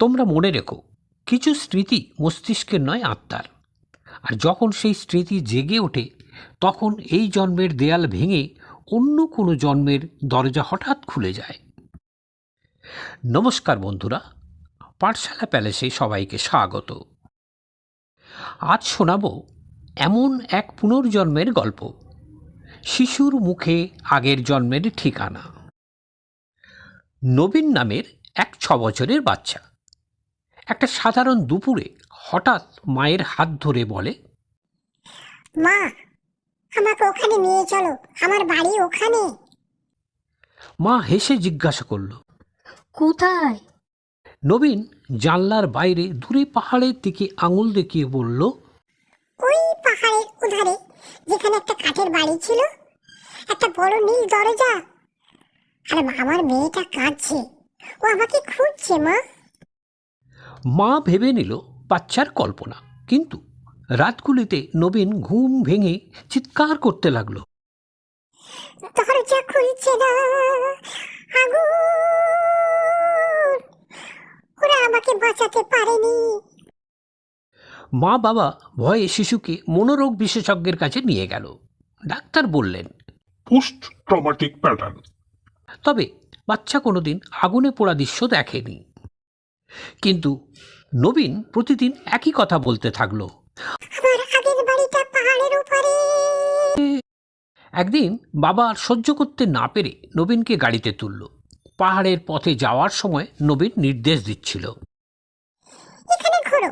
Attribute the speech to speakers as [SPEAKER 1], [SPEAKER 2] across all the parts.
[SPEAKER 1] তোমরা মনে রেখো, কিছু স্মৃতি মস্তিষ্কের নয়, আত্মার। আর যখন সেই স্মৃতি জেগে ওঠে, তখন এই জন্মের দেয়াল ভেঙে অন্য কোনো জন্মের দরজা হঠাৎ খুলে যায়। নমস্কার বন্ধুরা, পাঠশালা প্যালেসে সবাইকে স্বাগত। আজ শোনাব এমন এক পুনর্জন্মের গল্প, শিশুর মুখে আগের জন্মের ঠিকানা। নবীন নামের এক 6 বছরের বাচ্চা একটা সাধারণ দুপুরে হঠাৎ মায়ের হাত ধরে বলে,
[SPEAKER 2] মা, আমাকে ওখানে নিয়ে চলো, আমার বাড়ি ওখানে।
[SPEAKER 1] মা হেসে জিজ্ঞাসা করল,
[SPEAKER 3] কোথায়?
[SPEAKER 1] নবীন জানলার বাইরে দূরে পাহাড়ের দিকে আঙুল দেখিয়ে বলল,
[SPEAKER 2] ওই পাহাড়ের উধারে, যেখানে একটা কাঠের বাড়ি ছিল, একটা বড় নীল দরজা। আর আমার মেয়েটা কাঁদছে, ও আমাকে খুঁজছে। মা,
[SPEAKER 1] মা ভেবে নিল বাচ্চার কল্পনা, কিন্তু রাতগুলিতে নবীন ঘুম ভেঙে চিৎকার করতে লাগলো,
[SPEAKER 2] দরজা খুলছে না, আগুন! ওরা আমাকে বাঁচাতে পারেনি।
[SPEAKER 1] মা বাবা ভয়ে শিশুকে মনোরোগ বিশেষজ্ঞের কাছে নিয়ে গেল। ডাক্তার বললেন,
[SPEAKER 4] পোস্ট ট্রমাটিক প্যাটার্ন।
[SPEAKER 1] তবে বাচ্চা কোনোদিন আগুনে পোড়া দৃশ্য দেখেনি। কিন্তু নবীন প্রতিদিন একই কথা বলতে থাকলো।
[SPEAKER 2] আমার আগের বাড়িটা পাহাড়ের উপরে।
[SPEAKER 1] একদিন বাবা আর সহ্য করতে না পেরে নবীনকে গাড়িতে তুলল। পাহাড়ের পথে যাওয়ার সময় নবীন নির্দেশ দিচ্ছিল,
[SPEAKER 2] এখানে ঘোরো,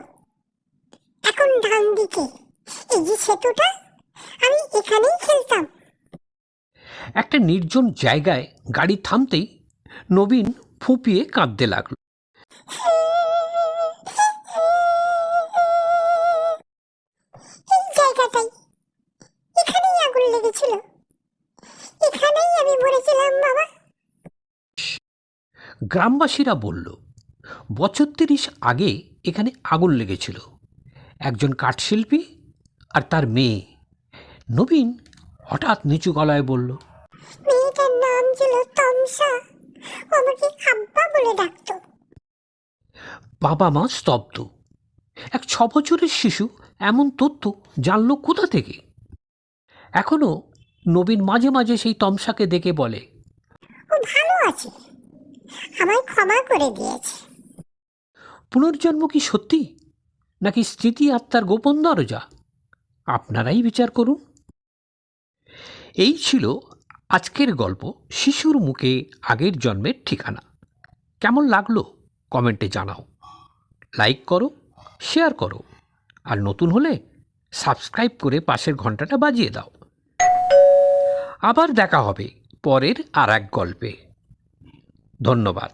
[SPEAKER 2] এখন ডান দিকে, এই যে সেতুটা, আমি এখানেই খেলতাম।
[SPEAKER 1] একটা নির্জন জায়গায় গাড়ি থামতেই নবীন ফুঁপিয়ে কাঁদতে লাগলো।
[SPEAKER 2] এই জায়গাটাই, এখানেই আগুন লেগেছিল, এখানেই আমি মরেছিলাম বাবা।
[SPEAKER 1] গ্রামবাসীরা বলল, বছর 30 আগে এখানে আগুন লেগেছিল, একজন কাঠশিল্পী আর তার মেয়ে। নবীন হঠাৎ নিচু গলায় বলল,
[SPEAKER 2] মেয়েটার নাম ছিল তমসা, ও আমাকে আব্বা বলে ডাকতো।
[SPEAKER 1] বাবা মা স্তব্ধ। এক 6 বছরের শিশু এমন তথ্য জানল কোথা থেকে? এখনো নবীন মাঝে মাঝে সেই তমসাকে দেখে বলে,
[SPEAKER 2] ও ভালো আছে, আমায় ক্ষমা করে দিয়েছে।
[SPEAKER 1] পুনর্জন্ম কি সত্যি, নাকি স্মৃতি আত্মার গোপন দরজা? আপনারাই বিচার করুন। এই ছিল আজকের গল্প, শিশুর মুখে আগের জন্মের ঠিকানা। কেমন লাগলো কমেন্টে জানাও, লাইক করো, শেয়ার করো, আর নতুন হলে সাবস্ক্রাইব করে পাশের ঘন্টাটা বাজিয়ে দাও। আবার দেখা হবে পরের আর এক গল্পে। ধন্যবাদ।